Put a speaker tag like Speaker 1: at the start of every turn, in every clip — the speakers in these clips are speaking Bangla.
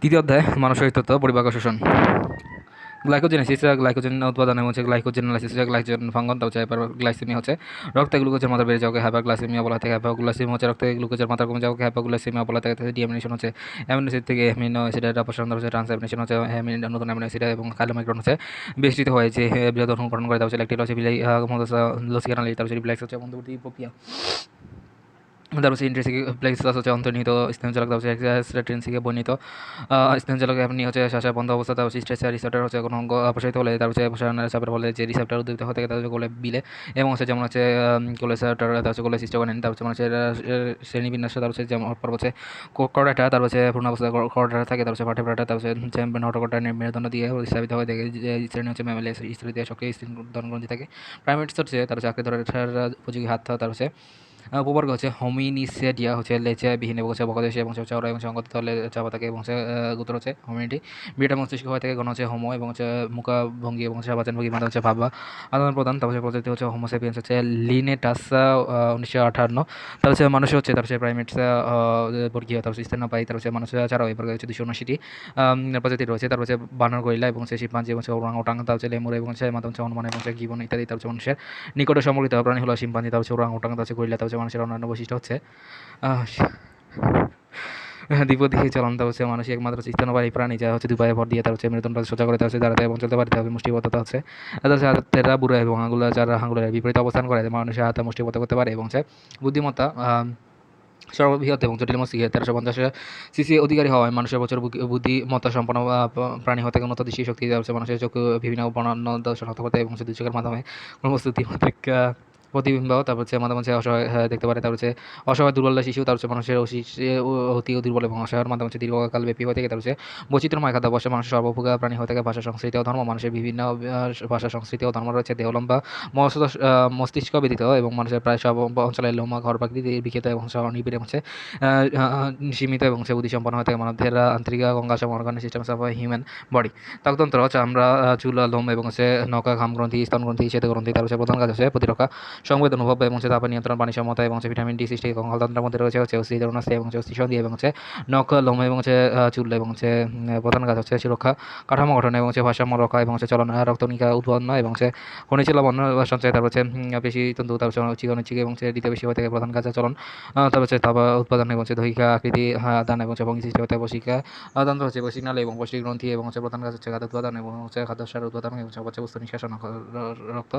Speaker 1: তৃতীয় অধ্যায় মানুষের তত্ত্ব পরিপাক ও শোষণ। গ্লাইকোজেনেসিস গ্লাইকোজেন উৎপাদন এবং গ্লাইকোজেনালাইসিস গ্লাইকোজেন ফাঙ্গন হচ্ছে হাইপারগ্লাইসেমিয়া হচ্ছে রক্তে গ্লুকোজের মাত্রা বেড়ে যাওয়াকে হাইপারগ্লাইসেমিয়া বলা থাকে। হাইপারগ্লাইসেমিয়া হচ্ছে রক্তে গ্লুকোজের মাত্রা কমে যাওয়াকে হাইপারগ্লাইসেমিয়া বলা থাকে। ডিঅ্যামিনেশন হচ্ছে অ্যামিনো অ্যাসিড থেকে অ্যামিনো অ্যাসিডের অপসারণ হচ্ছে ট্রান্সঅ্যামিনেশন হচ্ছে নতুন অ্যামিনো অ্যাসিড এবং কার্বোমাইক্রন হচ্ছে বিস্তৃত হয়ে যে বৃহৎ অনুকরণ করে হচ্ছে ল্যাকটিক হচ্ছে বিলাই লসিকানালি তারপর রিফ্লেক্স হচ্ছে মধ্যবর্তী প্রক্রিয়া। তারপর হচ্ছে ইন্ট্রেন্সিক প্লেক্সাস হচ্ছে অন্তর্নিহিত স্নেহজলক, তারপর হচ্ছে এক্সট্রিনসিকে বর্ণিত স্নেহজলক এমনি হচ্ছে শ্বাসের বন্ধ অবস্থা। তারপর স্ট্রেচার রিসেপ্টর হচ্ছে কোনো অঙ্গ অপসারিত হলে তার হচ্ছে প্রসারণের চাপের ফলে যে রিসেপ্টর উদ্দীপিত হতে থাকে তাদের গোলে বিলে এবং হচ্ছে যেমন হচ্ছে কোলেসেপ্টর, তার হচ্ছে কোলেসিস্টোকাইনিন, তার হচ্ছে মানুষের শ্রেণীবিন্যাস, তার হচ্ছে যেমন হচ্ছে কর্ডাটা, তার হচ্ছে পূর্ণ অবস্থা কর্ডাটা থাকে, তার হচ্ছে ভার্টেব্রাটা, তার হচ্ছে নটোকর্ডা মেরুদণ্ড দিয়ে স্থাপিত হয়ে থাকে। যে শ্রেণী হচ্ছে ম্যামালিয়া স্থির দিয়ে সক্রিয় স্তন গ্রন্থি থাকে। প্রাইমেটস হচ্ছে তার হচ্ছে আঁকড়ে ধরার উপযোগী হাত, তার হচ্ছে উপবর্গ হচ্ছে হোমিনিসেডিয়া হচ্ছে লেজে বিহীন এবং হচ্ছে বকদেশী এবং চওড়া এবং সংগত তলে চাপা থাকে এবং হচ্ছে গোত্র হচ্ছে হোমিনিটি। বিটা মস্তিষ্ক হয়ে থাকে, গণ হচ্ছে হোমো এবং হচ্ছে মুখাভঙ্গি এবং হচ্ছে বাচন ভঙ্গির মাধ্যমে হচ্ছে ভাবা আদান প্রদান। তারপর প্রজাতি হচ্ছে হোমোসেপিয়েন্স হচ্ছে লিনেটাস 1958। তার হচ্ছে মানুষ হচ্ছে তার হচ্ছে প্রাইমেটস বর্গীয়, তার হচ্ছে স্তন্যপায়ী, তার হচ্ছে মানুষ ছাড়াও এই বর্গে হচ্ছে 279টি প্রজাতি রয়েছে। তার হচ্ছে বানর, গরিলা এবং হচ্ছে শিম্পাঞ্জি এবং হচ্ছে ওরাং ওটাং, তার হচ্ছে লেমুর এবং হচ্ছে মাধ্যম হচ্ছে হনুমান এবং হচ্ছে গিবন ইত্যাদি। তার হচ্ছে মানুষের নিকটে সম্পর্কিত প্রাণী হলো শিম্পাঞ্জি, তার হচ্ছে ওরাং ওটাং, তার হচ্ছে গরিলা। তার হচ্ছে মানুষের অন্যান্য বৈশিষ্ট্য হচ্ছে দ্বিপদী চলন। তার হচ্ছে মানুষ একমাত্র স্তন্যপায়ী প্রাণী যা হচ্ছে দুই পায়ে ভর দিয়ে তার হচ্ছে মেরুদণ্ড সোজা করে তার হচ্ছে দাঁড়াতে এবং চলতে পারতে হবে। মুষ্টিবদ্ধতা হচ্ছে তার হচ্ছে হাতের বুড়ো এবং আঙুলের যার আঙুলের বিপরীত অবস্থান করে মানুষের হাতে মুষ্টিবদ্ধ করতে পারে এবং হচ্ছে বুদ্ধিমত্তা সর্ববৃহৎ এবং জটিল মস্তিষ্কে 1350 সিসি অধিকারী হওয়ায় মানুষের প্রচুর বুদ্ধিমত্তা সম্পন্ন প্রাণী হতে উন্নত দৃষ্টি শক্তি হচ্ছে মানুষের চোখ বিভিন্ন বর্ণনা শনাক্ত করতে এবং দুই চোখের মাধ্যমে কোনো বস্তু ত্রিমাত্রিক প্রতিবিম্ব, তারপর হচ্ছে মাঝে মাঝে অসহায় দেখতে পারে। তার হচ্ছে অসহায় দুর্বল শিশু, তার হচ্ছে মানুষের অতি দুর্বল এবং অসহায়ের মাধ্যমে হচ্ছে দীর্ঘকাল ব্যাপী হয়ে থাকে। তার হচ্ছে বৈচিত্র্যময় খাদ্যাভ্যাসে মানুষের সর্বপ্রকার প্রাণী হয়ে থাকে। ভাষা, সংস্কৃতি ও ধর্ম মানুষের বিভিন্ন ভাষা, সংস্কৃতি ও ধর্ম রয়েছে। দেহলম্বা মস্তিষ্ক ব্যতীত এবং মানুষের প্রায় সব অঞ্চলে লোমা ঘর প্রাকৃতিক বিখ্যাত এবং নিবিড় এবং সীমিত এবং বুদ্ধিসম্পন্ন হয়ে থাকে। মানবদের আন্তরিক অঙ্গাংশ organic system of human body. ত্বকতন্ত্র চামড়া, চুল, লোম এবং নৌকা, ঘাম গ্রন্থি, স্তন গ্রন্থি, শ্বেত গ্রন্থি। তার হচ্ছে প্রধান কাজ হচ্ছে প্রতিরক্ষা, সংবেদ অনুভব এবং তাপ নিয়ন্ত্রণ, পানি সমতা এবং ভিটামিন ডি সৃষ্টি। কঙ্কালতন্ত্রের মধ্যে রয়েছে অস্থি দ্রবণাস্থি এবং অস্থিসন্ধি এবং নখ, লোম এবং চুল এবং প্রধান কাজ হচ্ছে সুরক্ষা, কাঠামো গঠন এবং ভারসাম্য রক্ষা এবং চলন, রক্তনিকা উৎপন্ন এবং খনিজ লবণ সঞ্চয়। তারপর হচ্ছে পেশি তন্তু, তারপর চিকন চিকে এবং দ্বিতীয় পেশি হয়ে থাকে। প্রধান কাজ চলন, তারপর হচ্ছে তাপ উৎপাদন এবং দৈহিক আকৃতি দান এবং ভঙ্গি সৃষ্টি হতে বসিকা তন্ত্র হচ্ছে বৈশিক নালী এবং বৈশিক গ্রন্থি এবং প্রধান কাজ হচ্ছে খাদ্য উৎপাদন এবং খাদ্য সার উৎপাদন এবং হচ্ছে বস্তু নিষ্কাশন। রক্ত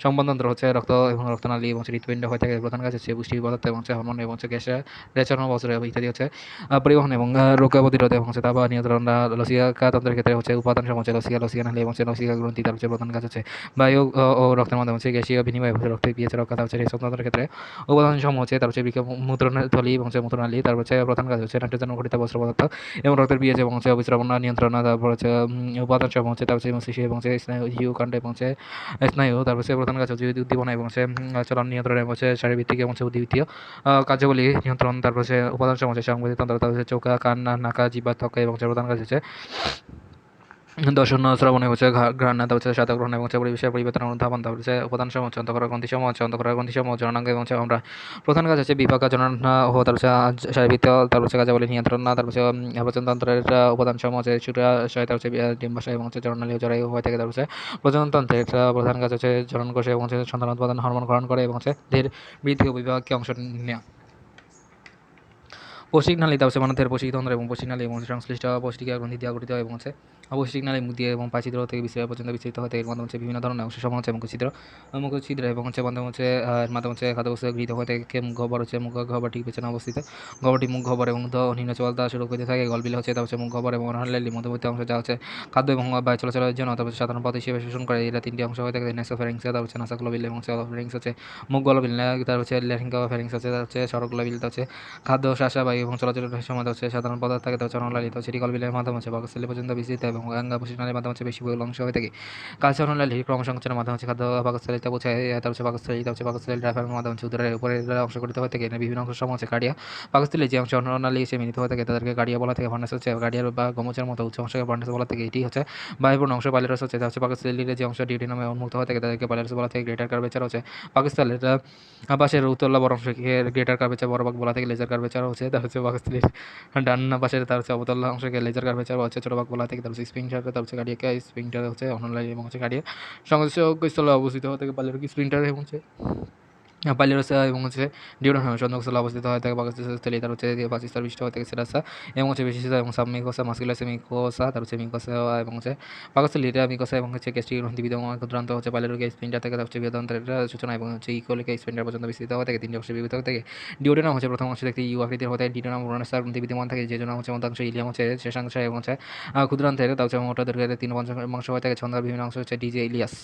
Speaker 1: সম্বন্ধতন্ত্র হচ্ছে রক্ত এবং রক্তনালী এবং হৃৎপিণ্ড হয়ে থাকে। প্রধান কাজ হচ্ছে পুষ্টি পদার্থ এবং হরমোন এবং গ্যাসের রেচন বস্ত্র ইত্যাদি হচ্ছে পরিবহন এবং রোগ প্রতিরোধ এবং তাপ নিয়ন্ত্রণ। লসিকা তন্ত্রের ক্ষেত্রে হচ্ছে উপাদান সমূহ হচ্ছে লসিকা নালী এবং লসিকা গ্রন্থি। তার হচ্ছে প্রধান কাজ হচ্ছে বায়ু ও রক্তের মাধ্যমে হচ্ছে গ্যাসীয় বিনিময় রক্তের পিএইচ রক্ষা। তার হচ্ছে রেচনতন্ত্রের ক্ষেত্রে উপাদান সমূহ হচ্ছে তার হচ্ছে মূত্রথলি এবং মূত্রনালী। তারপর হচ্ছে প্রধান কাজ হচ্ছে নাইট্রোজেন ঘটিত বস্ত্র পদার্থ এবং রক্তের পিএইচ এবং অবিশ্রাবণ নিয়ন্ত্রণ। তারপর হচ্ছে উপাদান সমূহ হচ্ছে তার হচ্ছে মস্তিষ্ক এবং স্নায়ু কাণ্ড এবং স্নায়ু। তারপর হচ্ছে প্রধান কাজ হচ্ছে উদ্দীপনা এবং চলন নিয়ন্ত্রণ এবং শারীরভিত্তিক এবং উদ্ভিদীয় কার্যাবলী নিয়ন্ত্রণ। তারপর হচ্ছে উপাদান সমূহ হচ্ছে সংবেদী তন্ত্র, তারপর হচ্ছে চোখা, কান, নাকা, জিহ্বা, ত্বক এবং প্রধান কাজ হচ্ছে দর্শন, শ্রবণ এবং ঘ্রাণ। তারপর হচ্ছে স্বাদ গ্রহণ এবং পরিবেশের পরিবর্তন অনুধাবন। তারপর হচ্ছে উপাদান সমূহ হচ্ছে অন্তঃকরা গ্রন্থি সমূহ হচ্ছে অন্তঃকরা গ্রন্থি সমূহ জননাঙ্গ এবং আমরা প্রধান কাজ হচ্ছে বিপাক জনন ও তার হচ্ছে শারীরবৃত্তীয়। তারপর হচ্ছে কার্যাবলী নিয়ন্ত্রণ। তারপর হচ্ছে প্রজননতন্ত্রের উপাদান সমূহ হচ্ছে চূড়াশয়, তার হচ্ছে ডিম্বাশয় এবং জননালী ও জরায়ু হয়ে থাকে। তারপর হচ্ছে প্রজননতন্ত্রের প্রধান কাজ হচ্ছে জনন কোষ এবং সন্তান উৎপাদন, হরমোন গ্রহণ করে এবং দেহের বৃদ্ধি ও বিভাগকে অংশ নেওয়া। পৌষ্টিক নালী তার হচ্ছে মানুষের পৌষ্টিক তন্ত্র এবং পৌষ্টিক নালী এবং সংশ্লিষ্ট পৌষ্টিকা গ্রন্থি দিয়ে গঠিত এবং অপৌষ্টিক নালী মুখ দিয়ে এবং পাচিত্র থেকে বিস্তৃত পর্যন্ত বিস্তৃত হতে এর মাধ্যমে বিভিন্ন ধরনের অংশ সমূহ হচ্ছে মুখছিদ্র এবং মাধ্যমে এর মাধ্যমে খাদ্যবস্তু গৃহীত হয়ে থাকে। মুখ গহ্বর হচ্ছে মুখ গহ্বর ঠিক পেছনে অবস্থিত। গহ্বরটি মুখ গহ্বর এবং নিম্ন চলতা সুরক্ষিত থাকে। গলবিল হচ্ছে তার হচ্ছে মুখ গহ্বর এবং অনাহ্লালি মধ্যবর্তী অংশ যা হচ্ছে খাদ্য এবং বায়ু চলাচলের জন্য তারপর সাধারণ পথ হিসেবে শোষণ করে। এরা তিনটি অংশ হয়ে থাকে। নেসোফ্যারিংস, তার হচ্ছে নাসাগ্লোবিল এবং ফ্যারিংস হচ্ছে মুখ গলবিল। তার হচ্ছে ল্যারিঙ্গোফ্যারিংস হচ্ছে তার হচ্ছে সরগলোবিল। তার হচ্ছে খাদ্য, শ্বাসা, বায়ু এবং চলাচলের সময় হচ্ছে সাধারণ পদার্থ থাকে। তার হচ্ছে অনাহ্লালিত সেটি গলবিলের মাধ্যমে হচ্ছে পাকস্থলী পর্যন্ত বিস্তৃত এবং অঙ্গাবশিষ্টালীর মাধ্যমে হচ্ছে বেশি অংশ হয়ে থাকে। কালচার অনাহ্লালি ক্রমসংকোচনের মাধ্যমে হচ্ছে খাদ্য পাকস্থলীতে পৌঁছায়। তার হচ্ছে পাকস্থলী ড্রাইভারের মাধ্যমে হচ্ছে উদরের উপরে অংশ গঠিত হয়ে থাকে। বিভিন্ন অংশ সময় হচ্ছে কার্ডিয়া। পাকস্থলী যে অংশ অনাহ্লালি এসে মিলিত হয়ে থাকে তাদেরকে কার্ডিয়া বলা থাকে। ভার্নাস হচ্ছে কার্ডিয়ার বা গমচের মতো উচ্চ অংশকে ভার্নাস বলা থাকে। এটি হচ্ছে বায়ুপূর্ণ অংশ। পাইলারাস হচ্ছে যা হচ্ছে পাকস্থলীর যে অংশ ডিউডিনামে উন্মুক্ত হয়ে থাকে তাদেরকে পাইলারাস বলা থাকে। গ্রেটার কার্ভেচার হচ্ছে পাকস্থলীর পাশের উত্তর লবর অংশকে গ্রেটার কার্ভেচার বড় ভাগ বলা থাকে। লেজার কার্ভেচার হচ্ছে তার হচ্ছে পাকস্থলীর ডান পাশে তার হচ্ছে অবতল অংশকে লেজার কার্ভেচার বা হচ্ছে ছোট ভাগ বলা থেকে তার হচ্ছে স্প্রিংটার, তার হচ্ছে কার্ডিয়াক স্প্রিংটার হচ্ছে অনলাইন এবং হচ্ছে কার্ডিয়াক সংযোগস্থলে অবস্থিত হতে থেকে পাইলোরিক স্প্রিংটার এবং হচ্ছে পাইলোরাস এবং হচ্ছে ডিউডেনাম সংযোগস্থলে অবস্থিত হয়ে থাকে পাকস্থলী, তার হচ্ছে পাকস্থলীর পৃষ্ঠ হয়ে থাকে সেরাসা এবং হচ্ছে বিশেষত এবং সাবমিকোসা মাস্কুলাস মিকোসা, তার হচ্ছে মিকোসা এবং হচ্ছে পাকস্থলীর মিকোসা এবং হচ্ছে গ্যাস্ট্রিক গ্রন্থি বিদ্যমান ক্ষুদ্রান্ত হচ্ছে পাইলোরিক স্প্রিংটার থেকে তার হচ্ছে বৃহদান্তের সূচনা এবং হচ্ছে ইকোলিক স্প্রিংটার পর্যন্ত বিস্তৃত হয়ে থাকে তিনটি অংশে বিভক্ত হয়ে থাকে। ডিউডেনাম হচ্ছে প্রথম অংশ দেখতে ইউ আকৃতির হয়ে থাকে, ডিউডেনাম ব্রণস্টার গ্রন্থি বিদ্যমান থাকে যে জন্য হচ্ছে মধ্যাংশ ইলিয়াম হচ্ছে শেষাংশ এবং হচ্ছে ক্ষুদ্রান্তের তার হচ্ছে মোটা দৈর্ঘ্যের 3/5 হয়ে থাকে। ছন্দার বিভিন্ন অংশ হচ্ছে ডিজে ইলিয়াস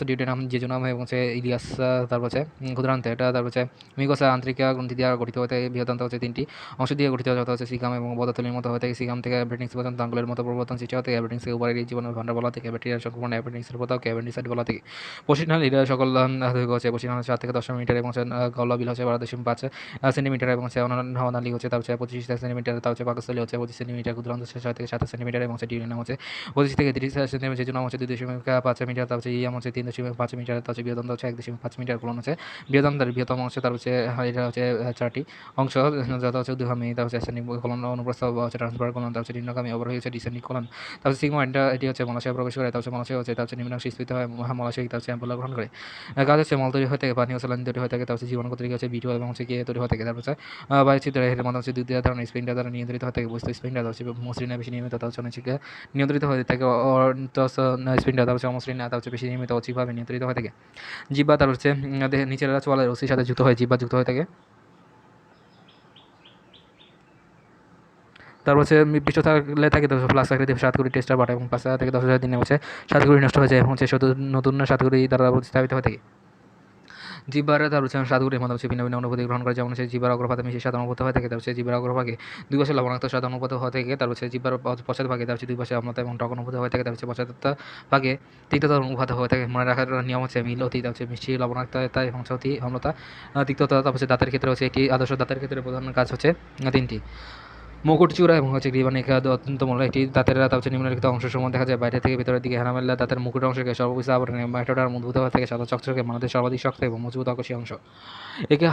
Speaker 1: ডিউটেনাম জেজুনাম এবং হচ্ছে ইলিয়াস, তারপর হচ্ছে ক্ষুদ্রান্তে এটা, তারপর হচ্ছে মিকোসা আন্তরিকা গ্রন্থি দিয়ে গঠিত হতে বৃহদান্ত হচ্ছে তিনটি অংশ দিয়ে গঠিত যথা হচ্ছে সিগাম এবং বদতলির মতো হতে সিগাম থেকে অ্যাপেন্ডিক্স পর্যন্ত আঙ্গুলের মতো পরিবর্তন সৃষ্টি হতে অ্যাপেন্ডিক্সকে উপরের জীবনের ভান্ডার বলা থেকে ব্যাকটেরিয়ার সংক্রমণ অ্যাপেন্ডিক্সের পতাকে অ্যাপেন্ডিসাইড বলা থেকে পশিনাল এরা সকল দৈর্ঘ্য হচ্ছে পশিনাল 7 থেকে 10 মিটার এবং হচ্ছে গলা বিল হচ্ছে 12.5 সেন্টিমিটার এবং হচ্ছে অন্যান্য নালী হচ্ছে তার হচ্ছে 25 সেন্টিমিটার, তার হচ্ছে পাকস্থলী হচ্ছে 25 সেন্টিমিটার, ক্ষুদ্রান্ত হচ্ছে 6 থেকে 7 সেন্টিমিটার এবং হচ্ছে ডিউরেনাম হচ্ছে 25 থেকে 30 সেন্টিমিটার, জেজুনাম হচ্ছে 2.5 মিটার, তার হচ্ছে ইয়াম হচ্ছে 3.5 মিটার, তার হচ্ছে বৃহদান্ত হচ্ছে 1.5 মিটার, কোলন হচ্ছে বৃহদান্তের বৃহত্তম অংশ, তার হচ্ছে এটা হচ্ছে 4টি অংশ যথা হচ্ছে ঊর্ধ্বগামী, তার হচ্ছে অ্যাসেন্ডিং কোলন, অনুপ্রস্থ হচ্ছে ট্রান্সফার কোলন, তার হচ্ছে নিম্নগামী অবরোহী হচ্ছে ডিসেন্ডিং কোলন, তার হচ্ছে সিগময়েড এটি হচ্ছে মলাশয়ে প্রবেশ করে, তার হচ্ছে মলাশয় হচ্ছে তার হচ্ছে নিম্নাংশে স্ফীত হয় মলাশয় তার হচ্ছে অ্যাম্পুলা গ্রহণ করে। কাজ হচ্ছে মল তৈরি হয়ে থাকে, পানি ও স্যালাইন তৈরি হয়ে থাকে, তার হচ্ছে জীবাণু তৈরি হচ্ছে বিটু এবং হচ্ছে তৈরি হয়ে থাকে, তার হচ্ছে বায়ুচিত্র এর মাধ্যমে হচ্ছে দুই ধরনের স্প্রিংটার দ্বারা নিয়ন্ত্রিত হয়ে থাকে। বস্তু স্প্রিংটার হচ্ছে মসৃণ বেশি নিয়মিত, তার হচ্ছে অনেক নিয়ন্ত্রিত হয়ে থাকে, স্প্রিংটার তার হচ্ছে অমসৃণ তার হচ্ছে বেশি নিয়মিত অচিকভাবে নিয়ন্ত্রিত হয়ে থাকে। জিহ্বা তার হচ্ছে দেহের নিচের চোয়ালের রশ্মির সাথে যুক্ত হয়ে জিহ্বা যুক্ত হয়ে থাকে। তারপর হচ্ছে পৃষ্ঠ থাকলে থাকে তো ফ্লাক্স আকৃতির সাতগুড়ি টেস্টার বাটা এবং 5 থেকে 10,000 দিনে হচ্ছে সাতগুড়ি নষ্ট হয়ে যায় এবং হচ্ছে নতুন সাতগুড়ি দ্বারা প্রতিস্থাপিত হয়ে থাকে। জিহ্বার তার হচ্ছে সাতগুড়ির মধ্যে হচ্ছে ভিন্ন ভিন্ন অনুভূতি গ্রহণ করে, যেমন হচ্ছে জিহ্বার অগ্রভাগে মিশে স্বাদ অনুভূত হয়ে থাকে, তার হচ্ছে জিহ্বার অগ্রভাগে দুই পাশে লবণাক্ত স্বাদ অনুভূত হয়ে থাকে, তার হচ্ছে জিহ্বার পশ্চাৎ ভাগে তার হচ্ছে দুই পাশে অম্লতা এবং টক অনুভূত হয়ে থাকে, তার হচ্ছে পশ্চাৎ ভাগে তিক্ততা অনুভূত হয়ে থাকে। মনে রাখার নিয়ম হচ্ছে মিল অতি, তার হচ্ছে মিষ্টি লবণাক্ততা এবং হচ্ছে অতি অম্লতা তিক্ততা। তারপর হচ্ছে দাঁতের ক্ষেত্রে হচ্ছে একটি আদর্শ দাঁতের ক্ষেত্রে প্রধান কাজ হচ্ছে তিনটি মুকুট চূড়া এবং হচ্ছে গ্রীবাণিকা অত্যন্ত মূল একটি দাঁতের তার হচ্ছে নিম্নলিখিত অংশসমূহ দেখা যায় বাইরে থেকে ভিতরের দিকে হেলামেলা দাঁতের মুকুট অংশকে সর্বোচ্চ আবরণে মাইটোডার মজবুত হয়ে থাকে সাদা চকচকে মানুষের সর্বাধিক শক্ত এবং মজবুত আকর্ষী অংশ। একে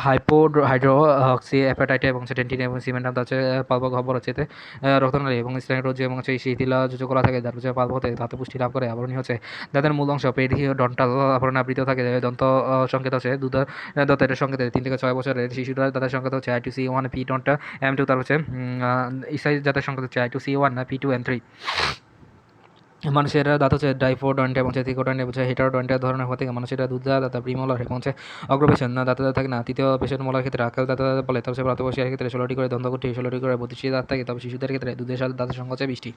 Speaker 1: হাইড্রোক্সি অ্যাপাটাইট এবং ডেন্টিন এবং সিমেন্টাম তার হচ্ছে পাল্প গহ্বর হচ্ছে রক্তনালী এবং স্টেনোটোজি এবং হচ্ছে শিথিলা যোজকলা থাকে, যার হচ্ছে পাল্প হতে ধাতু পুষ্টি লাভ করে। আবরণী হচ্ছে দাঁতের মূল অংশ পেরিডন্টাল আবরণে আবৃত থাকে। দন্ত সংকেত হচ্ছে দাঁতের সংকেত 3 থেকে 6 বছরের শিশুরা দাঁতের সংকেত হচ্ছে I2C1 P2 M2, তার হচ্ছে ইসাই জাতের সংকেত হচ্ছে I2C1 P2 and 3। মানুষের দাঁত হচ্ছে ডাইফোডন্ট এবং হচ্ছে থিকোডন্ট এবং হেটারোডন্ট ধরনের হতে থাকে। মানুষের দুধ দাঁত প্রিমোলার এবং হচ্ছে অগ্রপেশন দাঁত থাকে না। তৃতীয় পেশন মোলার ক্ষেত্রে আকাল দাঁত বলে, তার হচ্ছে প্রাপ্তবয়স্কের ক্ষেত্রে 16টি করে দন্তকুটি, 16টি করে 32টি দাঁত থাকে। তবে শিশুদের ক্ষেত্রে দুধের সাথে দাঁতের সংখ্যা হচ্ছে 20টি।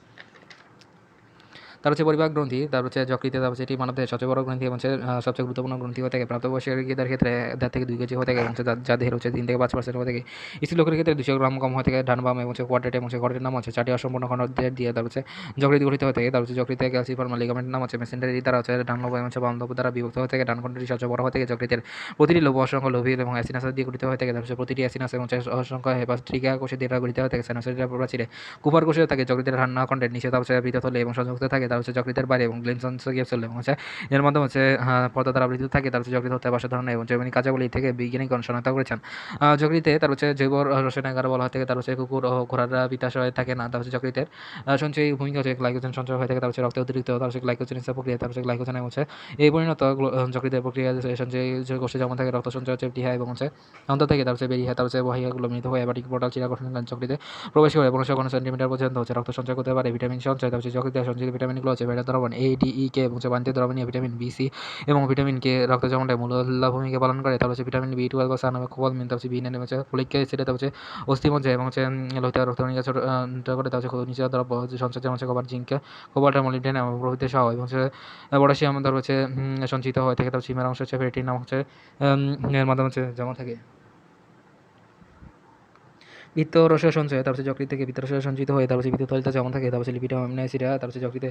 Speaker 1: তার হচ্ছে পরিপাক গ্রন্থি, তার হচ্ছে যকৃতে, তার হচ্ছে এটি মানবদেহের সবচেয়ে বড় গ্রন্থি এবং হচ্ছে সবচেয়ে গুরুত্বপূর্ণ গ্রন্থি হয়ে থাকে। প্রাপ্তবয়স্কের ক্ষেত্রে 1.5 থেকে 2 কেজি হয়ে থাকে এবং যা দেহের হচ্ছে 3 থেকে 5% হয়ে থাকে। স্ত্রী লোকের ক্ষেত্রে 200 গ্রাম কম হয়ে থাকে। ডান বাম এবং হচ্ছে কোয়াড্রেট এবং কোয়াড্রেটের নাম হচ্ছে 4টি অসম্পূর্ণ খণ্ডের দিয়ে তার হচ্ছে যকৃত গঠিত হয়ে থাকে। তার হচ্ছে যকৃতে ক্যালসিফর্ম লিগামেন্টের নাম হচ্ছে মেসেন্টারি, তারা হচ্ছে ডান লোব এবং বাম লোব দ্বারা বিভক্ত হয়ে থাকে। ডান খণ্ডটি সবচেয়ে বড় হয়ে থাকে। যকৃতের প্রতিটি লোব অসংখ্য লোভিল এবং অ্যাসিনাস দিয়ে গঠিত হয়ে থাকে। তার হচ্ছে প্রতিটি অ্যাসিনাস এবং অসংখ্য হেপাটিকা কোষে দিয়ে গঠিত হয়ে থাকে। সাইনোসয়েডের প্রাচীরে কুপার কোষে থাকে। যকৃতের ডান খণ্ডের নিচে তার হচ্ছে বৃত্তথলি এবং সংযুক্ত থাকে। তার হচ্ছে যকৃতের বাইরে এবং ক্যাপসুল এবং হচ্ছে এর মাধ্যমে হচ্ছে পর্দা দ্বারা আবৃত থাকে। তার হচ্ছে যকৃত হত্যা বাসা ধরনের এবং জৈবিক কার্যাবলী থেকে বৈজ্ঞানিকগণ শনাক্ত করেছেন। যকৃতে তার হচ্ছে জৈব রসায়নাগার বলা হয়ে থাকে। তার হচ্ছে কুকুর ও ঘোড়ার বিতাশ হয়ে থাকে না। তার হচ্ছে যকৃতের সঞ্চয়ী ভূমিকা হচ্ছে গ্লাইকোজেন সঞ্চয় হয়ে থাকে। তার হচ্ছে রক্তে অতিরিক্ত তার হচ্ছে গ্লাইকোজেন প্রক্রিয়া, তার হচ্ছে গ্লাইকোজেন হচ্ছে এই পরিণত যকৃতের প্রক্রিয়া সঞ্চয়ী কোষে যেমন থাকে রক্ত সঞ্চয় হচ্ছে টিহা এবং হচ্ছে অন্ত থেকে তার হচ্ছে বেরিয়ে তার হচ্ছে বাহিকাগুলো মৃত হয়ে অ্যাবাটিক পোর্টাল চিরা গঠন যকৃতে প্রবেশ করে 15 সেন্টিমিটার পর্যন্ত হচ্ছে রক্ত সঞ্চয় করতে পারে। ভিটামিন সঞ্চয়, তার হচ্ছে যকৃতে সঞ্চিত ভিটামিনগুলো হচ্ছে বেটা দ্রবণ A D E K এবং পানিতে দ্রবণীয় ভিটামিন B C এবং ভিটামিন কে রক্ত জমাটে মূল ভূমিকা পালন করে। তার হচ্ছে ভিটামিন B12 সানামে কোবালমিন, তার হচ্ছে B9 হচ্ছে ফোলিক অ্যাসিড, তার হচ্ছে অস্থিমজ্জা এবং হচ্ছে লোহিত রক্তকণিকা ছোট করে তার হচ্ছে খনিজ দ্রব্য সঞ্চয় যেমন হচ্ছে কপার, জিঙ্ক, কোবাল্ট, মলিবডেনাম প্রভৃতি সহ এবং হচ্ছে পটাশিয়াম তার হচ্ছে সঞ্চিত হয়ে থাকে। তার সিমের অংশ হচ্ছে ফেরিটিন নাম হচ্ছে এর মাধ্যমে হচ্ছে যেমন থাকে। পিত্তরসের সঞ্চয়, তার হচ্ছে যকৃত থেকে পিত্তরস সঞ্চিত হয়ে তার হচ্ছে পিত্তথলিতে যেমন থাকে। তার হচ্ছে লিপিড অ্যামিনো অ্যাসিড, তার হচ্ছে যকৃতে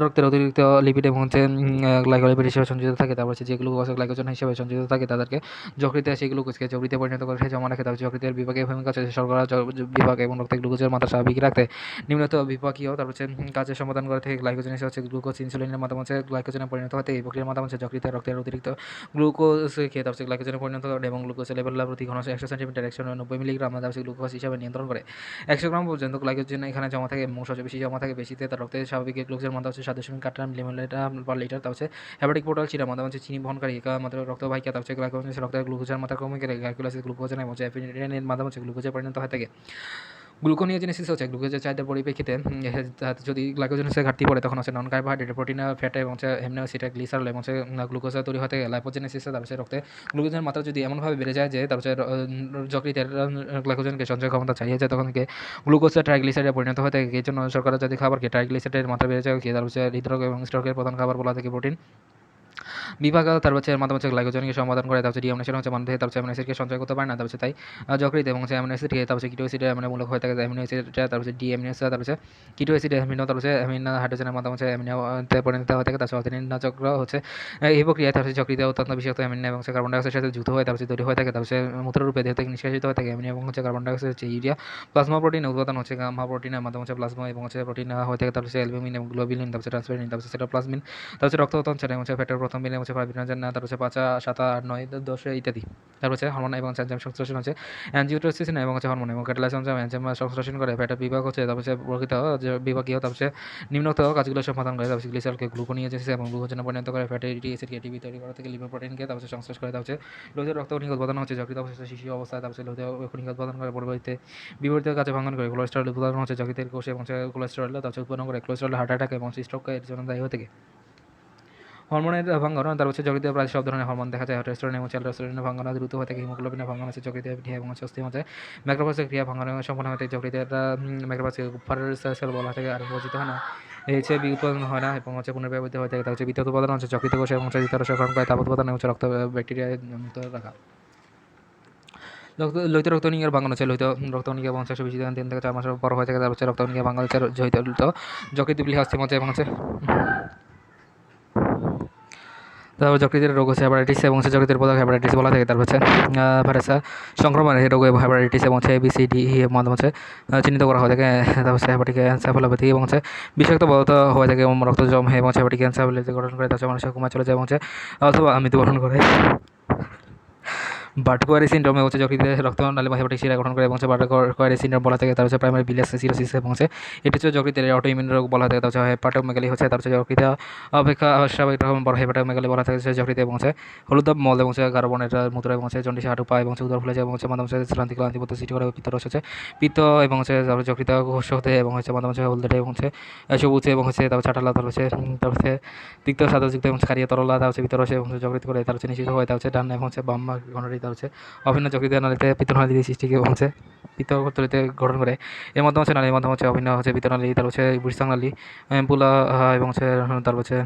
Speaker 1: রক্তের অতিরিক্ত লিপিড এবং হচ্ছে গ্লাইকোলিপিড হিসেবে সঞ্চিত থাকে। তারপর হচ্ছে যে গ্লুকোজ গ্লাইকোজেন হিসেবে সঞ্চিত থাকে তাদেরকে যকৃতে সেই গ্লুকোজকে চর্বিতে পরিণত করে জমা রাখে। তার হচ্ছে যকৃতের বিভাগীয় ভূমিকা হচ্ছে শর্করা বিভাগ এবং রক্তে গ্লুকোজের মাত্রা স্বাভাবিক রাখতে। নিম্নত বিপাকীয় তার হচ্ছে কাজের সমাধান করে থেকে গ্লাইকোজেন হিসেবে হচ্ছে গ্লুকোজ ইনসুলিনের মাধ্যমে হচ্ছে গ্লাইকোজেনে পরিণত হতে। এই প্রক্রিয়ার মাধ্যমে হচ্ছে যকৃতে রক্তের অতিরিক্ত গ্লুকোজ খেয়ে তার হচ্ছে গ্লাইকোজেনে পরিণত করে এবং গ্লুকোজের লেভেল প্রতি ঘন 100 সেন্টিমিটার 190 মিলিগ্রাম তার হচ্ছে গ্লুকোজ হিসাবে নিয়ন্ত্রণ করে। 100 গ্রাম পর্যন্ত গ্লাইকোজেন এখানে জমা থাকে এবং সবচেয়ে বেশি জমা থাকে বেশিতে, তার রক্তে স্বাভাবিক গ্লুকোজের মাত্রা হচ্ছে 7.8 মিলিমিটার/লিটার। তার হচ্ছে হেপাটিক পোর্টাল শিরার মাধ্যমে হচ্ছে চিনি বহনকারী মাত্র রক্তবাহিকা, তার হচ্ছে গ্লাইকোজেন রক্তের গ্লুকোজের মাত্রা কমে গেলে গ্লাইকোলাইসিস গ্লুকোজেন এবং এফিনিনের মাধ্যমে হচ্ছে গ্লুকোজে পরিণত হয়ে থাকে। গ্লুকোনিওজেনেসিস হচ্ছে গ্লুকোজের চাহিদার পরিপ্রেক্ষিতে যদি গ্লাইকোজেনেসিসের ঘাটতি পড়ে তখন হচ্ছে নন কার্বোহাইড্রেট, প্রোটিন, ফ্যাট এবং অ্যামিনো অ্যাসিড, গ্লিসারল এবং গ্লুকোজ তৈরি হতে গেলে লাইপোজেনেসিসে তার হচ্ছে রক্তে গ্লুকোজের মাত্রা যদি এমনভাবে বেড়ে যায় যে তার হচ্ছে যকৃতের গ্লাইকোজেনকে সঞ্চয় ক্ষমতা চালিয়ে যায়, তখন গ্লুকোজ ট্রাইগ্লিসারাইডে পরিণত হয়ে থাকে। এই জন্য সরকার যদি খাবারকে ট্রাইগ্লিসারাইডের মাত্রা বেড়ে যায়, তার হচ্ছে হৃদরোগ এবং স্ট্রোকের প্রধান খাবার বলা থাকে প্রোটিন বিভাগ, তার হচ্ছে মাধ্যমে হচ্ছে গ্লাইকোজেনকে সমাধান করে, তার হচ্ছে ডিঅমিনেশন হচ্ছে মানদেহে তার হচ্ছে অ্যামিনো অ্যাসিডকে সঞ্চয় করতে পারে না, তার হচ্ছে তাই যকৃৎ এবং হচ্ছে অ্যামিনো অ্যাসিডকে তার হচ্ছে কিটো অ্যাসিডের অ্যামিনোমূলক হয়ে থাকে। অ্যামিনো অ্যাসিডটা তার হচ্ছে ডিঅ্যামিনেস, তার হচ্ছে কিটো অ্যাসিড অ্যামিনো, তার হচ্ছে অ্যামিনো হাইড্রোজেনের মাধ্যমে হচ্ছে অ্যামিনোতে পরিণত হয়ে থাকে। তার হচ্ছে অর্থনীন চক্র হচ্ছে এই প্রক্রিয়ায় তার হচ্ছে যকৃতে অত্যন্ত বিষাক্ত অ্যামিনো এবং কার্বন ডাইঅক্সাইডের সাথে যুক্ত হয়ে তার হচ্ছে তৈরি হয়ে থাকে। তার হচ্ছে মূত্ররূপে দেহ থেকে নিষ্কাশিত হয়ে থাকে অ্যামিনো এবং হচ্ছে কার্বন ডাইঅক্সাইড হচ্ছে ইউরিয়া। প্লাজমা প্রোটিন উৎপাদন হচ্ছে গামা প্রোটিনের মাধ্যমে হচ্ছে প্লাজমা এবং হচ্ছে প্রোটিন হয়ে থাকে। তার হচ্ছে অ্যালবুমিন এবং গ্লোবিলিন, তার হচ্ছে ট্রান্সফেরিন, তার হচ্ছে সাইটোপ্লাজমিন, তার হচ্ছে রক্ততন্ত্র এবং হচ্ছে ফ্যাটের প্রথম বিলিয়ন হচ্ছে ফাইব্রিনোজেন, তার হচ্ছে 5, 7, 8, 9, 10 ইত্যাদি। তারপর হচ্ছে হরমোন এবং এনজাইম সংশ্লেষণ হচ্ছে অ্যানজিওটেনসিন এবং হচ্ছে হরমোন এবং ক্যাটালাইজ এনজাইম সংশ্লেষণ করে। ফ্যাটের বিভাগ হচ্ছে তারপর হচ্ছে প্রকৃত বিভাগীয়, তারপর হচ্ছে নিম্নোক্ত কাজগুলো সমাধান করে। তারপর গ্লিসারলকে গ্লুকোনিওজেনেসিস এবং গ্লুকোজেনে পরিণত করে। ফ্যাটি অ্যাসিডকে এটিপি তৈরি করা থেকে লিভার প্রোটিনকে তারপর সংশ্লেষ করে। তারপর হচ্ছে লোহিত রক্তকণিকা উৎপাদন হচ্ছে যকৃত অবস্থা শিশু অবস্থায়, তারপর হচ্ছে লোহিত কণিকা উৎপাদন করে বিপরীত কাজে ভাঙন করে। কোলেস্টেরল উৎপাদন হচ্ছে যকৃতের কোষে এবং কোলেস্টেরল তারপর উৎপন্ন করে। কোলেস্টেরল হার্ট অ্যাটাক এবং স্ট্রোক এর জন্য দায়ী হয়ে থাকে। হরমোনের ভাঙন, তার হচ্ছে যকৃতে প্রায় সব ধরনের হরমোন দেখা যায়। টেস্টোস্টেরন এবং টেস্টোস্টেরনের ভাঙন দ্রুত হয়ে থাকে। হিমোগ্লোবিনের ভাঙন হচ্ছে যকৃতে ক্রিয়া এবং অস্থি মধ্যে ম্যাক্রোফেজের ক্রিয়া ভাঙন সম্পন্ন হয়ে থাকে। যকৃতের ম্যাক্রোফেজ কুপারের সেল বলা থাকে আর বিভাজিত হয় না, বি উৎপাদন হয় না এবং হচ্ছে পুনর্ব্যবহৃত হয়ে থাকে। তার হচ্ছে বিদ্যুৎ উৎপাদন হচ্ছে যকৃত কোষ এবং বিতরণ গ্রহণ করে। তাপ উৎপাদন হচ্ছে রক্ত ব্যাকটেরিয়া মুক্ত রাখা। লোহিত রক্তকণিকার ভাঙন হচ্ছে লোহিত রক্তকণিকা এবং 120 দিন থেকে 4 মাসের বড় হয়ে থাকে। তার হচ্ছে রক্তকণিকা ভাঙন হচ্ছে যকৃত বিলি হস্তি মধ্যে এবং হচ্ছে তারপর যকৃতের রোগ হচ্ছে হেপাটাইটিস এবং যকৃতের প্রধান হেপাটাইটিস বলা থাকে। তারপর হচ্ছে ভাইরাসের সংক্রমণ রোগ এবং হেপাটাইটিস এবং ABCD এর মাধ্যমে হচ্ছে চিহ্নিত করা হয়ে থাকে। তারপর হচ্ছে হেপাটিক এনসেফালোপ্যাথি এবং হচ্ছে বিষাক্ত পদার্থ হয়ে থাকে এবং রক্ত জম এবং হেপাটিক এনসেফালোপ্যাথি গঠন করে। তার মানুষের ঘুমা চলে যায় এবং হচ্ছে অথবা মৃত্যুবরণ করে। বার্ডকোয়ারি সিনড্রোমে হচ্ছে যকৃতে রক্তনালী বা হেপাটিক শিরা গঠন করে এবং বার্ডকোয়ারি সিনড্রোম বলা থাকে। তার হচ্ছে প্রাইমারি বিলিয়াস সিরোসিস এবং এটি হচ্ছে যকৃতের অটোইমিউন রোগ বলা থাকে। তার হচ্ছে হেপাটোমেগালি হচ্ছে তার হচ্ছে যকৃত অপেক্ষা স্বাভাবিক রকম বড় হেপাটোমেগালি বলা থাকে যকৃতে এবং হলুদাভ মল এবং কার্বনের মূত্র এবং জন্ডিস হাঁটু পা এবং উদর ফুলে যায় এবং মাধ্যমে ক্লান্তি পথ সৃষ্টি করে। পিত্ত রস হচ্ছে পিত্ত এবং যকৃত ঘোষ হতে এবং মাধ্যমে হলদেটে এবং সবুজ এবং তারপর চাটালা, তার হচ্ছে তিক্ত সাদাযুক্ত এবং ক্ষারীয় তরলা, তার হচ্ছে পিত্ত রসে এবং যকৃত করে। তার হচ্ছে নিষিদ্ধ হয়। তার হচ্ছে ডান এবং বাম ঘনটি তার হচ্ছে অভিন্ন যকৃত নালীতে পিত্তনালী সৃষ্টিকে এবং পিত্তথলিতে গঠন করে। এর মাধ্যমে হচ্ছে নালীর মাধ্যমে হচ্ছে অভিন্ন হচ্ছে পিত্তনালী, তার হচ্ছে বৃষ্ণালী পুলা এবং তার হচ্ছে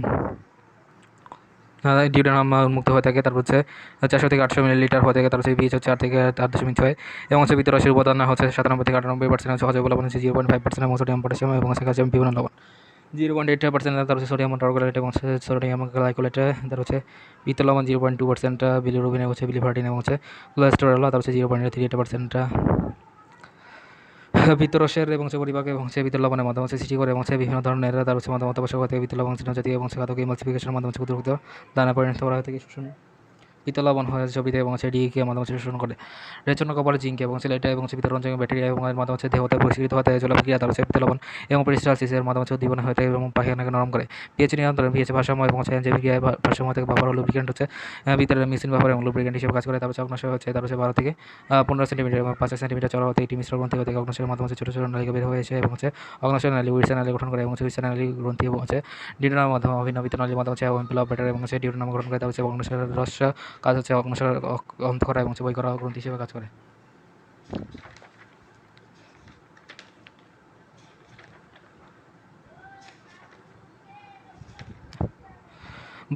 Speaker 1: ডিউটেনাম উন্মুক্ত হয়ে থাকে। তারপর হচ্ছে 400 থেকে 800 মিলিলিটার হয়ে থাকে। তার হচ্ছে পিএইচ হচ্ছে 8 থেকে 8.6 এবং পিত্ত রসের উপাদান হচ্ছে 97 থেকে 98% হচ্ছে সহজে লবণ হচ্ছে 0.5% এবং সোডিয়াম পটাশিয়াম এবং ক্যালসিয়াম বিভিন্ন লবণ 0.8%। তার হচ্ছে সোডিয়াম টার্গোলেট এবং সোডিয়াম গ্লাইকোলেট। তার হচ্ছে পিত্ত লবণ 0.2%, বিলিরুবিন হচ্ছে বিলিভার্টিন এবং কোলেস্টেরল তার হচ্ছে 0.38%। পিত্তরসের এবং পরিপাক এবং পিত্ত লবণের মাধ্যমে সৃষ্টি করে এবং বিভিন্ন ধরনের তার হচ্ছে মতাবশ্যক থেকে পিত্ত লবণ জাতীয় এবং খাদক ইমালসিফিকেশনের মাধ্যমে ক্ষুদ্র দানা পরিণত করা হয়ে থাকে শোষণ। পিত্ত লবণ হয় ছবিতে এবং ডিকে মাধ্যমে শোষণ করে। এর জন্য কপালে জিঙ্ক এবং এটা এবং বিতরণ ব্যাকটেরিয়া এবং এর মাধ্যমে দেহতে পরিষ্কৃত হতে জলক্রিয়া তার হচ্ছে পিত্ত লবণ এবং পেরিস্টালসিসের মাধ্যমে উদ্দীপনা হতে এবং পাখিয়ানাকে নরম করে। পিএইচ নিয়ন্ত্রণ পিএইচ ভারসাম্য এবং এনজাইমিক ভারসাম্য থেকে ব্যবহার লুব্রিকেন্ট হচ্ছে ভিতরে মেশিন ব্যবহার এবং লুব্রিকেন্ট হিসেবে কাজ করে। তারপর অগ্নাশয় হচ্ছে তার হচ্ছে 12 থেকে 15 সেন্টিমিটার এবং 5 সেন্টিমিটার চড়া হতে একটি মিশ্র গ্রন্থি হতে অগ্নাশয়ের মাধ্যমে ছোটো ছোটো নালিকা বের হয়ে এসে এবং অগ্নাশয় নালী উইটসা নালী গঠন করে এবং উইটসা নালী গ্রন্থি এবং ডিউটেনামের মাধ্যমে অভিন্ন পিত্ত নালীর মাধ্যমে এমপিলা ব্যাটার এবং ডিউটেনাম গঠন করে। তার হচ্ছে অগ্নাশয়ের রস কাজ হচ্ছে অগ্নাশয় অন্ত করা এবং বই করা গ্রন্থি হিসেবে কাজ করে।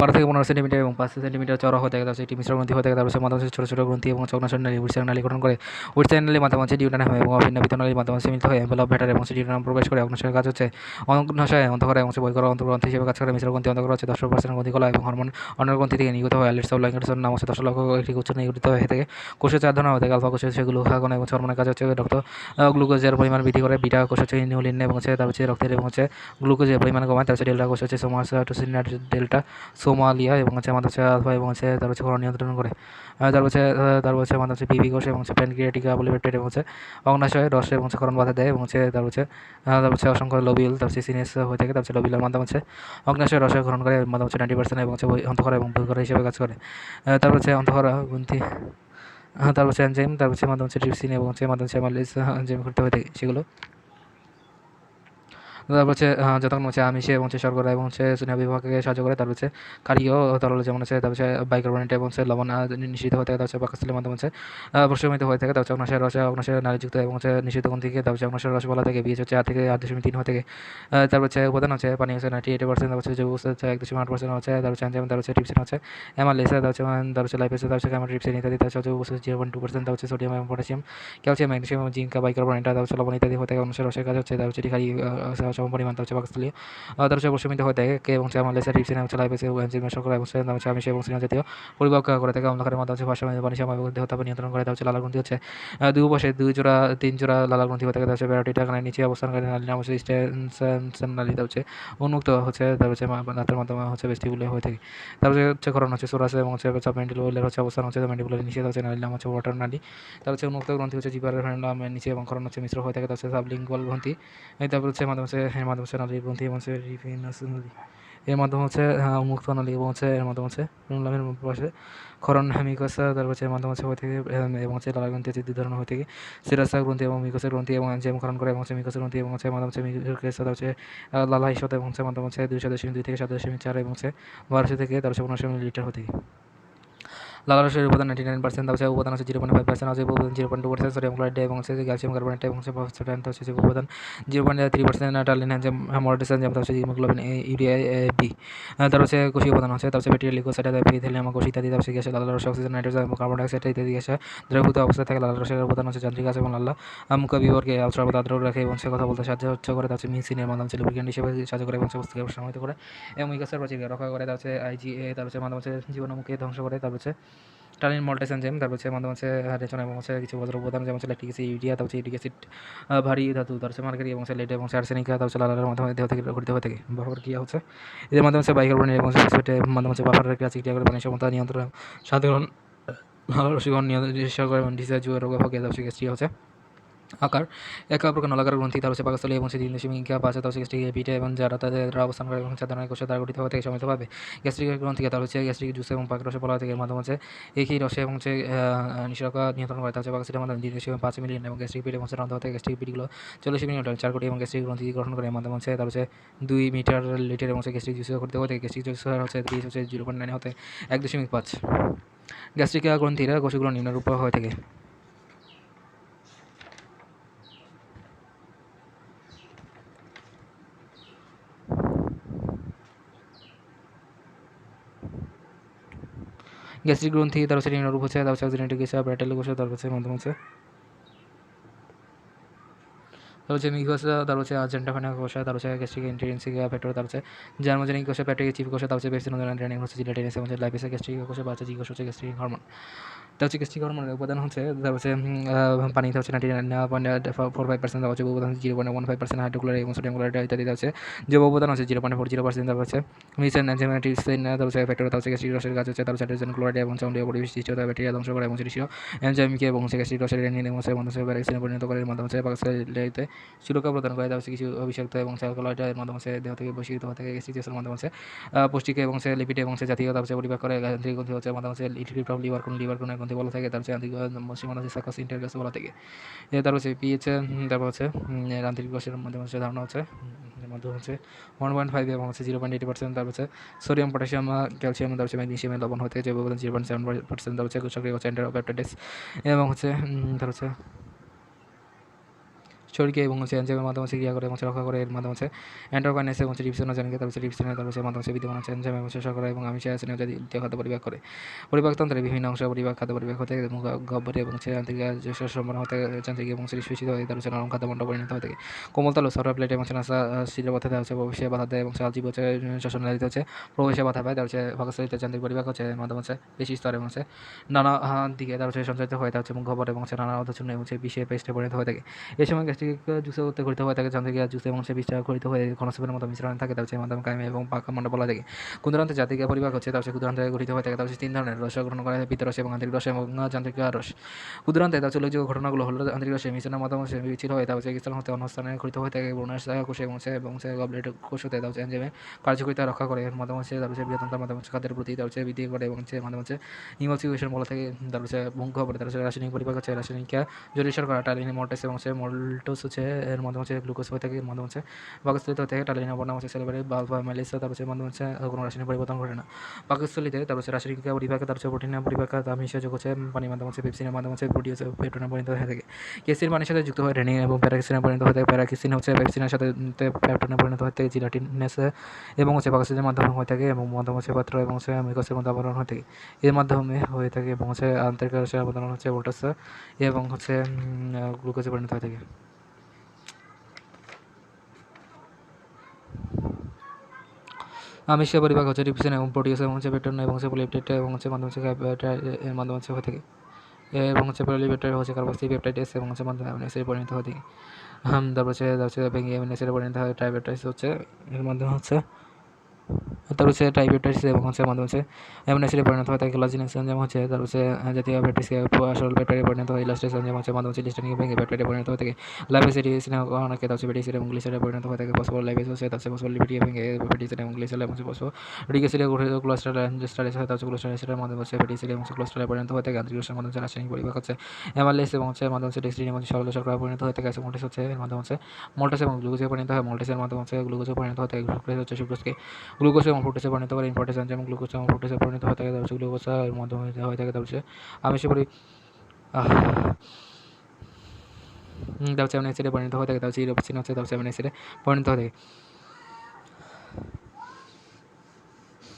Speaker 1: 12 থেকে 15 সেন্টিমিটার এবং 5 সেন্টিমিটার চড়া হয়ে থাকে। তারপর একটি মিশ্র গ্রন্থি হয়ে থাকে। তারপর মাধ্যমে ছোটো ছোটো গ্রন্থি এবং অগ্নাশয় নালী উইটসা নালী গঠন করে। উইটসা নালীর মাধ্যমে ডিউটেনাম এবং অভিন্ন পিত্ত নালীর মাধ্যমে মিলিত হয়ে এমপিলা ব্যাটার এবং ডিউটেনাম প্রবেশ করে। অগ্নাশয়ের কাজ হচ্ছে অগ্নাশয় অন্ত করা এবং বই করা অন্তর্গ্রন্থি হিসেবে কাজ করে। মিশ্র গ্রন্থি অন্ত করা হচ্ছে 10% গ্রন্থিকলা এবং হরমোন অন্য গ্রন্থি থেকে নির্গত হয়। আইলেটস অফ ল্যাঙ্গারসন নাম হচ্ছে 10 লক্ষ একটি উচ্চ নির্গত হয়ে থাকে। কোষে 4 ধরনের হয়ে থাকে। আলফা কোষ হচ্ছে গ্লুকাগন এবং হরমোনের কাজ হচ্ছে রক্ত গ্লুকোজের পরিমাণ বৃদ্ধি করে। বিটা কোষ হচ্ছে ইনসুলিন এবং তার হচ্ছে রক্তের এবং গ্লুকোজের পরিমাণ কমায়। তার হচ্ছে ডেল্টা কোষ হচ্ছে সোমাটোসিন ডেল্টা সোমালিয়া এবং হচ্ছে মাদার হচ্ছে আলফা এবং হচ্ছে তার হচ্ছে ক্ষরণ নিয়ন্ত্রণ করে। তারপর হচ্ছে মাদার হচ্ছে পিবি কোষ এবং হচ্ছে প্যানক্রিয়াটিক পলিপেপটাইড এবং হচ্ছে অগ্নাশয় রস এবং হচ্ছে ক্ষরণ বাধা দেয় এবং হচ্ছে তারপর হচ্ছে অসংখ্য লোবিউল তারপর হচ্ছে সিনেস হয়ে থাকে, তারপর হচ্ছে লোবিউলের মাধ্যমে হচ্ছে অগ্নাশয় রসে গ্রহণ করে মাধ্যমে হচ্ছে 90% এবং হচ্ছে অন্তঃক্ষরা এবং বহিঃক্ষরা হিসেবে কাজ করে। তারপর হচ্ছে অন্তঃক্ষরা গ্রন্থি, তারপর হচ্ছে এনজাইম, তারপর হচ্ছে মাধ্যমে হচ্ছে ট্রিপসিন এবং হচ্ছে মাধ্যমে হচ্ছে অ্যামাইলেজ এনজাইম ঘটতে হয়ে থাকে সেগুলো। তারপর হচ্ছে যতক্ষণ হচ্ছে আমিষে এবং হচ্ছে শর্করা এবং হচ্ছে স্নেহ বিভাগকে সাহায্য করে। তারপর হচ্ছে ক্ষারীয় তরল যেমন হচ্ছে তারপর হচ্ছে বাইকার্বনেট এবং হচ্ছে লবণ নিঃসৃত হয়ে থাকে, তারপর হচ্ছে পাকস্থলীর মাধ্যমে হচ্ছে প্রশমিত হয়ে থাকে। তারপর হচ্ছে অগ্নাশয় নালীযুক্ত এবং হচ্ছে নিষিদ্ধ গ্রন্থিকে তারপর হচ্ছে অগ্নাশয় রস বলা থাকে, পিএইচ হচ্ছে 8 থেকে 8.3 হয়ে থাকে। তারপর হচ্ছে উপাদান হচ্ছে পানি হচ্ছে 98%, তারপর হচ্ছে জৈব বস্তু হচ্ছে 1.8% হচ্ছে, তারপর হচ্ছে এনজাইম, তারপর হচ্ছে ট্রিপসিন হচ্ছে অ্যামাইলেজ, তারপর হচ্ছে লাইপেজ, তারপর হচ্ছে ক্যামাটোট্রিপসিন ইত্যাদি। তারপর হচ্ছে জৈব বস্তু 0.2%, তারপর হচ্ছে সোডিয়াম এবং পটাশিয়াম, ক্যালসিয়াম, ম্যাগনেসিয়াম এবং জিঙ্ক, বাইকার্বনেট, তারপর হচ্ছে লবণ ইত্যাদি হয়ে থাকে। অগ্নাশয় রসের কাজ হচ্ছে তারপর হচ্ছে ক্ষারীয় সমপরিমাণ তারপর হচ্ছে পাকস্থলীয় তার হচ্ছে প্রশমিত হয়ে থাকে এবং হচ্ছে আমাদের ট্রিপসিন হচ্ছে লাইপেজ এনজাইম শর্করা এবং হচ্ছে আমিষ এবং স্নেহ জাতীয় পরিপাক করে থাকে। অম্লকারের মাধ্যমে হচ্ছে ভারসাম্য পানি সাম্য এবং দেহতাপ নিয়ন্ত্রণ করে। তার হচ্ছে লালা গ্রন্থি হচ্ছে দুই পাশে 3 জোড়া লালা গ্রন্থি হয়ে থাকে। তার হচ্ছে প্যারোটিড কানের নিচে অবস্থানকারী নালী নাম হচ্ছে স্টেনসেন নালী, তার হচ্ছে উন্মুক্ত হচ্ছে তার হচ্ছে দাঁতের মাধ্যমে হচ্ছে ভেস্টিবুলে হয়ে থাকে। তারপরে হচ্ছে ক্ষরণ হচ্ছে সোরাস এবং হচ্ছে সাবমেন্ডিবুলার হচ্ছে অবস্থান হচ্ছে ম্যান্ডিবুলার নিচে, হচ্ছে নালীর নাম হচ্ছে ওয়াটার নালী। তার হচ্ছে উন্মুক্ত গ্রন্থি হচ্ছে জিহ্বার নিচে এবং ক্ষরণ হচ্ছে মিশ্র হয়ে থাকে। তার হচ্ছে সাবলিঙ্গুয়াল গ্রন্থি, তারপর হচ্ছে মাধ্যমে হচ্ছে নালীর গ্রন্থি এবং হচ্ছে রিফিনাস নালী। এর মাধ্যমে হচ্ছে উন্মুক্ত নালী এবং হচ্ছে এর মাধ্যমে হচ্ছে লামের পাশে ক্ষরণ মিকোসা, তারপর হচ্ছে এর মাধ্যমে হচ্ছে হয়ে থাকে এবং হচ্ছে লালা গ্রন্থি হচ্ছে 2 ধরনের হয়ে থাকে, সিরাসা গ্রন্থি এবং মিকোসা গ্রন্থি এবং এনজাইম ক্ষরণ করে এবং হচ্ছে মিকোসা গ্রন্থি এবং হচ্ছে মাধ্যমে হচ্ছে মিকোসা হচ্ছে লালা হিসেবে এবং হচ্ছে মাধ্যমে হচ্ছে 2.2 থেকে 7.4 এবং হচ্ছে 1200 থেকে 1315 মিলিলিটার হয়ে থাকে। লালা রসের উপাদান 99%, তারপর হচ্ছে উপাদান হচ্ছে 0.5%, অজৈব উপাদান 0.2%, সোডিয়াম ক্লোরাইড এবং হচ্ছে ক্যালসিয়াম কার্বনেট এবং হচ্ছে ফসফেট হচ্ছে জৈব উপাদান 0.3%, টার্লিন এনজাইম, মোলাটিস এনজাইম, তারপর হচ্ছে হিমোগ্লোবিন ইউরিয়া বি। তারপর হচ্ছে কোষীয় উপাদান হচ্ছে তারপর হচ্ছে ব্যাকটেরিয়া লিউকোসাইট, ইথিলিয়াম কোষ ইত্যাদি। তারপর হচ্ছে গ্যাসে লালা রস, অক্সিজেন, নাইট্রোজেন এবং কার্বন ডাইঅক্সাইড ইত্যাদি গ্যাসে দ্রবীভূত অবস্থায় থাকে। লালা রসের উপাদান হচ্ছে যান্ত্রিক আছে এবং লালা মুখ বিবরকে সর্বদা আর্দ্র রাখে এবং সে কথা বলতে সাহায্য করে। তার হচ্ছে মিউসিনের মাধ্যমে হচ্ছে লুব্রিক্যান্ট হিসেবে সাহায্য করে এবং সে বস্তুকে প্রশমিত করে এবং মিকোসার প্রাচীরকে রক্ষা করে। তার হচ্ছে আইজিএ, তার হচ্ছে মাধ্যমে হচ্ছে জীবাণুকে ধ্বংস করে। তারপর হচ্ছে টার্নিন মল্টেস এনজাইম, তারপর হচ্ছে মাধ্যমে হচ্ছে রেচন এবং হচ্ছে কিছু বজ্র উপাদান যেমন হচ্ছে ল্যাকটিক অ্যাসিড, ইউরিয়া, তারপর হচ্ছে ইউরিক অ্যাসিড, ভারী ধাতু, তার হচ্ছে মার্কারি এবং হচ্ছে লেড এবং হচ্ছে আর্সেনিক, তারপর হচ্ছে লালার মাধ্যমে দেহ থেকে গঠিত হয়ে থাকে। বাফার ক্রিয়া হচ্ছে এদের মাধ্যমে হচ্ছে বাইকার্বনেট এবং ফসফেটের মাধ্যমে হচ্ছে বাফারের ক্রিয়া করে পানির সমতা নিয়ন্ত্রণ, সাধারণ লালার রসীকরণ নিয়ন্ত্রণ করে এবং ডিসাইজ রোগ ভাগে গ্যাস্ট্রিক হচ্ছে আকার এক প্রকার নলাকার গ্রন্থি, তার হচ্ছে পাকস্থলী এবং 3.5 তার হচ্ছে গ্যাস্ট্রিক পিঠে এবং যারা তাদের অবস্থান করে এবং সাধারণ কোষে দ্বারা গঠিত হয়ে থাকে সমিতভাবে। গ্যাস্ট্রিক গ্রন্থিকে তার হচ্ছে গ্যাস্ট্রিক জুস এবং পাক রসে বলা হয় থাকে। এর মাধ্যমে হচ্ছে একই রসে এবং হচ্ছে নিঃসরণ নিয়ন্ত্রণ করে। তার হচ্ছে পাকস্থলীর মাধ্যমে 3.5 মিলিয়ন এবং গ্যাস্ট্রিক পিঠ এবং হচ্ছে রন্ধ হতে গ্যাস্ট্রিক পিঠগুলো 40 মিলিয়ন 4 কোটি এবং গ্যাস্ট্রিক গ্রন্থি গঠন করে। এর মাধ্যমে হচ্ছে তার হচ্ছে 2 মিটার লিটার এবং হচ্ছে গ্যাস্ট্রিক জুস করতে হতে গ্যাস্ট্রিক জুস হচ্ছে 3 হচ্ছে 0.9 হতে 1.5। গ্যাস্ট্রিক গ্রন্থির কোষগুলো নিম্নরূপ হয়ে থাকে। গ্যাস্ট্রিক গ্রন্থি তার হচ্ছে নিম্নরূপ হচ্ছে তার হচ্ছে অক্সিডেন্টিক কোষ, ব্র্যাটেল কোষ, তার হচ্ছে মাধ্যমে হচ্ছে তার হচ্ছে মিকোসা, তার হচ্ছে আর্জেন্টাফানা কোষা, তার হচ্ছে গ্যাস্ট্রিক ইন্টেনসিক ফ্যাক্টর, তার হচ্ছে জার্মোজেনিক কোষা, প্যাট্রিক চিফ কোষা, তার হচ্ছে বেসিন ড্রেনিং হচ্ছে জিলেটিনাস এবং লাইপেসা গ্যাস্ট্রিক কোষা বা হচ্ছে জি কোষ হচ্ছে গ্যাস্ট্রিক হরমোন। তার হচ্ছে গ্যাস্ট্রিক হরমোনের উপাদান হচ্ছে তার হচ্ছে পানিতে হচ্ছে 99.45%, হচ্ছে উপাদান 0.15%, হাইড্রোক্লোরাইড এবং সোডিয়াম ক্লোরাইড ইত্যাদি। আছে যে উপাদান হচ্ছে 0.40%, তারপর হচ্ছে মিসেন এনজাইমেটিক্সিন, তার হচ্ছে ফ্যাক্টর, তার হচ্ছে গ্যাস্ট্রিক রসের কাজ হচ্ছে তার হচ্ছে হাইড্রোজেন ক্লোরাইড এবং অম্লীয় পরিবেশ সৃষ্টি হতে ব্যাকটেরিয়া ধ্বংস করে এবং ঋষিও এনজাইমকে এবং হচ্ছে গ্যাস্ট্রিক রসের রেনিন এবং হচ্ছে মাধ্যমে ভ্যাক্সিনে পরিণত করে। এর মাধ্যমে হচ্ছে পাকস্থলীতে সুরক্ষা প্রদান করে। তার হচ্ছে কিছু বিষাক্ত এবং অ্যালকালয়েড এর মাধ্যমে হচ্ছে দেহ থেকে বহিষ্কৃত হতে থাকে। গ্যাস্ট্রিক জুসের মাধ্যমে হচ্ছে পুষ্টিকে এবং হচ্ছে লিপিড এবং হচ্ছে জাতীয় তার হচ্ছে পরিপাক করে। যান্ত্রিক গ্রন্থি হচ্ছে মাধ্যমে হচ্ছে লিভার কোন গ্রন্থি বলা থাকে। তার হচ্ছে যান্ত্রিক সীমানা হচ্ছে সাকাস ইন্টারগাস বলা থাকে। তারপর হচ্ছে পিএইচ, তারপর হচ্ছে যান্ত্রিক কোষের মাধ্যমে হচ্ছে ধারণা হচ্ছে এর মাধ্যমে হচ্ছে 1.5 এবং হচ্ছে 0.80%, তারপর হচ্ছে সোডিয়াম, পটাশিয়াম, ক্যালসিয়াম, তারপর হচ্ছে ম্যাগনেসিয়ামের লবণ হতে জৈব উপাদান 0.7%, তারপর হচ্ছে সক্রিয় হচ্ছে এন্টারোপেপটাইটিস এবং হচ্ছে তার হচ্ছে শরীরকে এবং হচ্ছে এনজাইমের মাধ্যমে হচ্ছে ক্রিয়া করে এবং রক্ষা করে। এর মাধ্যমে হচ্ছে এন্ডোকাইনেস এবং হচ্ছে রিপসোনাজেনকে, তার হচ্ছে রিপসোনা, তার হচ্ছে মাধ্যমে হচ্ছে বিদ্যমান হচ্ছে এনজাইম এবং শর্করা এবং আমিষ অ্যাসিড জাতীয় খাদ্য পরিপাক করে। পরিপাকতন্ত্রের বিভিন্ন অংশ খাদ্য পরিপাক হতে এবং গহ্বরে এবং হচ্ছে যান্ত্রিক সম্পন্ন হতে যান্ত্রিক এবং শোষিত হয়ে তার হচ্ছে নরম খাদ্যমণ্ড পরিণত হয়ে থাকে। কোমল তালু সার্ভার প্লেট এবং নাসা শিরপথে হচ্ছে প্রবেশে বাধা দেয় এবং জীব হচ্ছে শ্বসন নালীতে হচ্ছে প্রবেশে বাধা পায়। তার হচ্ছে পাকস্থলীতে যান্ত্রিক পরিপাক হচ্ছে মাধ্যমে হচ্ছে বেশি স্তর এবং হচ্ছে নানা দিকে তার হচ্ছে সঞ্চালিত হয়ে তার হচ্ছে গহ্বর এবং হচ্ছে নানা অধচূর্ণ এবং হচ্ছে বিষে পেস্টে পরিণত হয়ে থাকে। এই সময় গ্যাস্ট্রিক জুসে ঘটিত হয়ে থাকে চন্দ্রিকা জুস এবং সে বিষটা ঘটিত হয়ে ঘনস্বরের মতো মিশ্রণ থাকে তার মাধ্যমে কায়েম এবং পাকা মন্ড বলা থাকে ক্ষুদ্রান্তে জাতিকা পরিপাক হচ্ছে তার ক্ষুদ্রান্তে ঘটিত হয়ে থাকে তার 3 ধরনের রস গ্রহণ করা হয় পিত্ত রস এবং আন্তরিক রস এবং যান্ত্রিক রস ক্ষুদ্রান্তে তার উল্লেখযোগ্য ঘটনাগুলো হলো আন্তরিক রসে মিশ্রণের মাধ্যমে বিচ্ছিন্ন হয়ে তার স্থান হতে অন্য স্থানে ঘটিত হয়ে থাকে ব্রণাশয় কোষে এবং সে গবলেট কোষ হতে তার এনজাইমে কার্যকারিতা রক্ষা করে এর মাধ্যমে তার বৃহত্তর মাধ্যমে খাদ্যের প্রতি তার বৃদ্ধি করে এবং মাধ্যমে ইমোসিউশন বলা থাকে তার ভঙ্গ হবে তার রাসায়নিক পরিপাক হচ্ছে রাসায়নিক জলীয় শর্করা টালিনি মল্টেস এবং মল্টোস হচ্ছে এর মাধ্যমে গ্লুকোজ হয়ে থাকে মাধ্যমে পাকস্থলিত হয়ে থাকে টালিনা বনাম সেলবারে বা মাইলেসা তার মাধ্যমে কোনো রাসায়নিক পরিবর্তন ঘটে না পাকস্থলিতে তার রাসায়নিক পরিপাকে তার প্রোটিন পরিপাকা তার মিশে যোগ হচ্ছে পানির মাধ্যমে পেপসিনের মাধ্যমে প্রোটিন পেট্রোনে পরিণত হয়ে থাকে কেসির পানির সাথে যুক্ত হয়ে রেনিন এবং প্যারাকিসিনে পরিণত হয়ে থাকে প্যারাকিসিন হচ্ছে পেপসিনের সাথে পেপটোনে পরিণত হয়ে থাকে জিলাটিনেস এবং পাকস্থলির মাধ্যমে হয়ে থাকে এবং মাধ্যমে পাত্র এবং মিকসের মধ্যে আবরণ হয়ে থাকে এর মাধ্যমে হয়ে থাকে এবং আন্তরিক আবরণ হচ্ছে ভোল্টাস এবং গ্লুকোজে পরিণত হয়ে থাকে আমিষীয় পরিপাক হচ্ছে রিপসিন এবং প্রোটিয়াস এবং পেট্রোন এবং পলিপেপ্টাইড এবং মাধ্যমে এর মাধ্যমে হয়ে থাকে এবং পলিপেপ্টাইড হচ্ছে কার্বক্সি পেপটাইড এবং মাধ্যমে অ্যামিনো অ্যাসিডে পরিণত হয়ে থাকে তারপর ভেঙে অ্যামিনো অ্যাসিডে পরিণত হয় ট্রাইপেপটাইড হচ্ছে এর মাধ্যমে তারপর টাইপেপটাইড এবং মাধ্যমে অ্যামিনো অ্যাসিডে পরিণত হয় থাকে কোলাজিনেস এনজাইম হচ্ছে তারপর জাতীয় পেপটাইডকে আসল পেপটাইডে পরিণত হয় ইলাস্টেস এনজাইম হচ্ছে মাধ্যমে লিস্টানিকে ভেঙে পেপটাইডে পরিণত হয়ে থাকে লাইপেসিড অনেকে তারপর পেটিসিড এবং গ্লিসাইডে পরিণত হয়ে থাকে ফসফোলাইপেজ হচ্ছে তারপর ফসফোলিপিডকে ভেঙে পেটিসিড এবং গ্লিসাইড এবং ফসফোরিক অ্যাসিডে কোলেস্টেরল অ্যান্ডস্টারেজ হয় তারপর কোলেস্টেরল অ্যাসিডের মাধ্যমে পেটিসিড এবং কোলেস্টেরলে পরিণত হয়ে থাকে আন্তরিক রসের মাধ্যমে রাসায়নিক পরিপাক হচ্ছে অ্যামাইলেজ এবং মাধ্যমে ডেক্সট্রিন এবং সরল শর্করা পরিণত হয়ে থাকে মোল্টেস হচ্ছে এর মাধ্যমে মোল্টেস এবং গ্লুকোজে পরিণত হয় মোল্টেসের মাধ্যমে গ্লুকোজে পরিণত হয়ে থাকে সুক্রোজ হচ্ছে সুক্রোজকে গ্লুকোজ এবং ফ্রুক্টোজে পরিণত করে ইম্পর্টেন্স এনজাইম গ্লুকোজ এবং ফ্রুক্টোজে পরিণত হয়ে থাকে তারপর গ্লুকোজ এর মাধ্যমে হয়ে থাকে তারপর আমিষ পরি তারপর অ্যামিনো অ্যাসিডে পরিণত হয়ে থাকে তারপর রিপসিন হচ্ছে তারপর অ্যামিনো অ্যাসিডে পরিণত হয়ে থাকে